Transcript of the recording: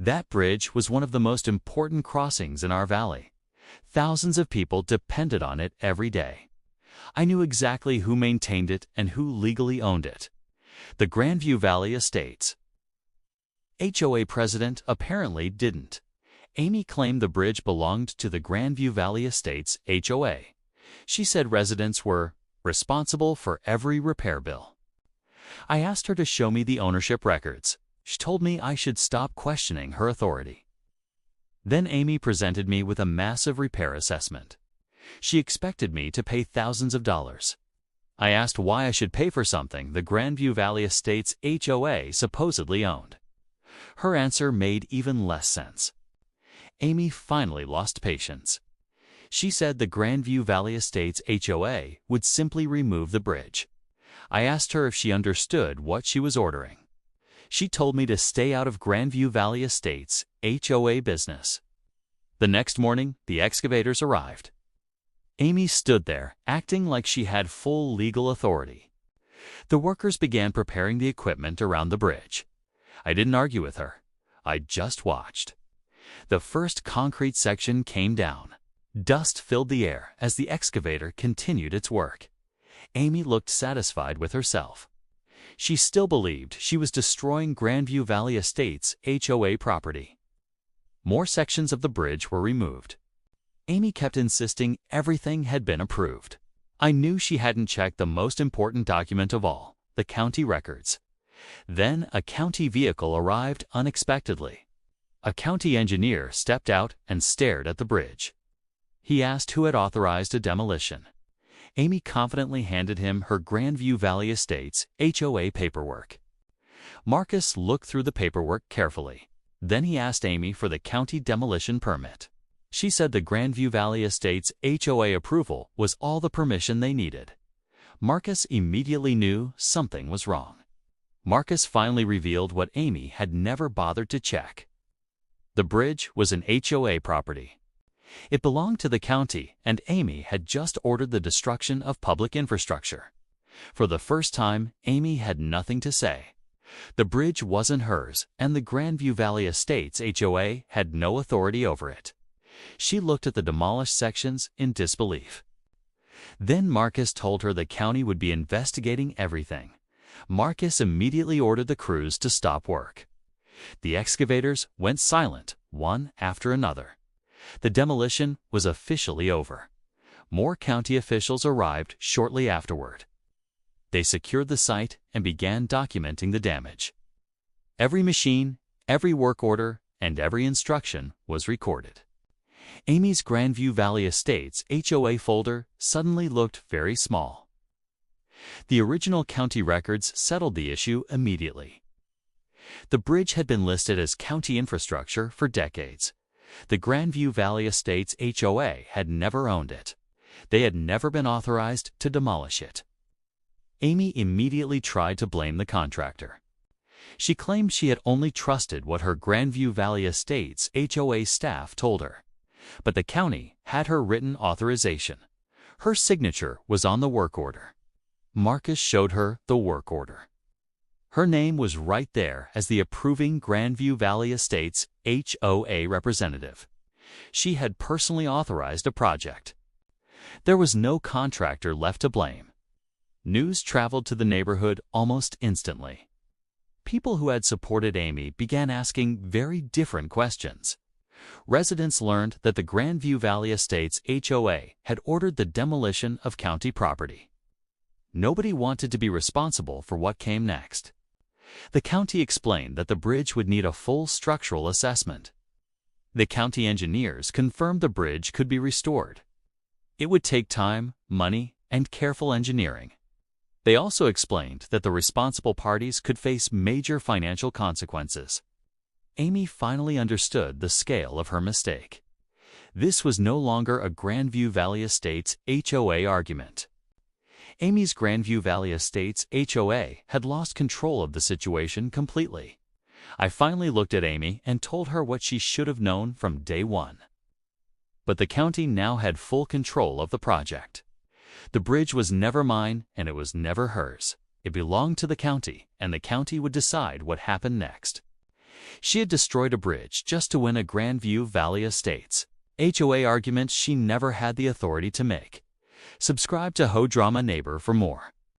That bridge was one of the most important crossings in our valley. Thousands of people depended on it every day. I knew exactly who maintained it and who legally owned it. The Grandview Valley Estates. HOA president apparently didn't. Amy claimed the bridge belonged to the Grandview Valley Estates HOA. She said residents were responsible for every repair bill. I asked her to show me the ownership records. She told me I should stop questioning her authority. Then Amy presented me with a massive repair assessment. She expected me to pay thousands of dollars. I asked why I should pay for something the Grandview Valley Estates HOA supposedly owned. Her answer made even less sense. Amy finally lost patience. She said the Grandview Valley Estates HOA would simply remove the bridge. I asked her if she understood what she was ordering. She told me to stay out of Grandview Valley Estates HOA business. The next morning, the excavators arrived. Amy stood there, acting like she had full legal authority. The workers began preparing the equipment around the bridge. I didn't argue with her. I just watched. The first concrete section came down. Dust filled the air as the excavator continued its work. Amy looked satisfied with herself. She still believed she was destroying Grandview Valley Estates HOA property. More sections of the bridge were removed. Amy kept insisting everything had been approved. I knew she hadn't checked the most important document of all, the county records. Then a county vehicle arrived unexpectedly. A county engineer stepped out and stared at the bridge. He asked who had authorized a demolition. Amy confidently handed him her Grandview Valley Estates HOA paperwork. Marcus looked through the paperwork carefully. Then he asked Amy for the county demolition permit. She said the Grandview Valley Estates HOA approval was all the permission they needed. Marcus immediately knew something was wrong. Marcus finally revealed what Amy had never bothered to check. The bridge was an HOA property. It belonged to the county, and Amy had just ordered the destruction of public infrastructure. For the first time, Amy had nothing to say. The bridge wasn't hers, and the Grandview Valley Estates HOA had no authority over it. She looked at the demolished sections in disbelief. Then Marcus told her the county would be investigating everything. Marcus immediately ordered the crews to stop work. The excavators went silent, one after another. The demolition was officially over. More county officials arrived shortly afterward. They secured the site and began documenting the damage. Every machine, every work order, and every instruction was recorded. Amy's Grandview Valley Estates HOA folder suddenly looked very small. The original county records settled the issue immediately. The bridge had been listed as county infrastructure for decades. The Grandview Valley Estates HOA had never owned it. They had never been authorized to demolish it. Amy immediately tried to blame the contractor. She claimed she had only trusted what her Grandview Valley Estates HOA staff told her. But the county had her written authorization. Her signature was on the work order. Marcus showed her the work order. Her name was right there as the approving Grandview Valley Estates HOA representative. She had personally authorized a project. There was no contractor left to blame. News traveled to the neighborhood almost instantly. People who had supported Amy began asking very different questions. Residents learned that the Grandview Valley Estates HOA had ordered the demolition of county property. Nobody wanted to be responsible for what came next. The county explained that the bridge would need a full structural assessment. The county engineers confirmed the bridge could be restored. It would take time, money, and careful engineering. They also explained that the responsible parties could face major financial consequences. Amy finally understood the scale of her mistake. This was no longer a Grandview Valley Estates HOA argument. Amy's Grandview Valley Estates HOA had lost control of the situation completely. I finally looked at Amy and told her what she should have known from day one. But the county now had full control of the project. The bridge was never mine and it was never hers. It belonged to the county, and the county would decide what happened next. She had destroyed a bridge just to win a Grandview Valley Estates HOA argument she never had the authority to make. Subscribe to HO Drama Neighbor for more.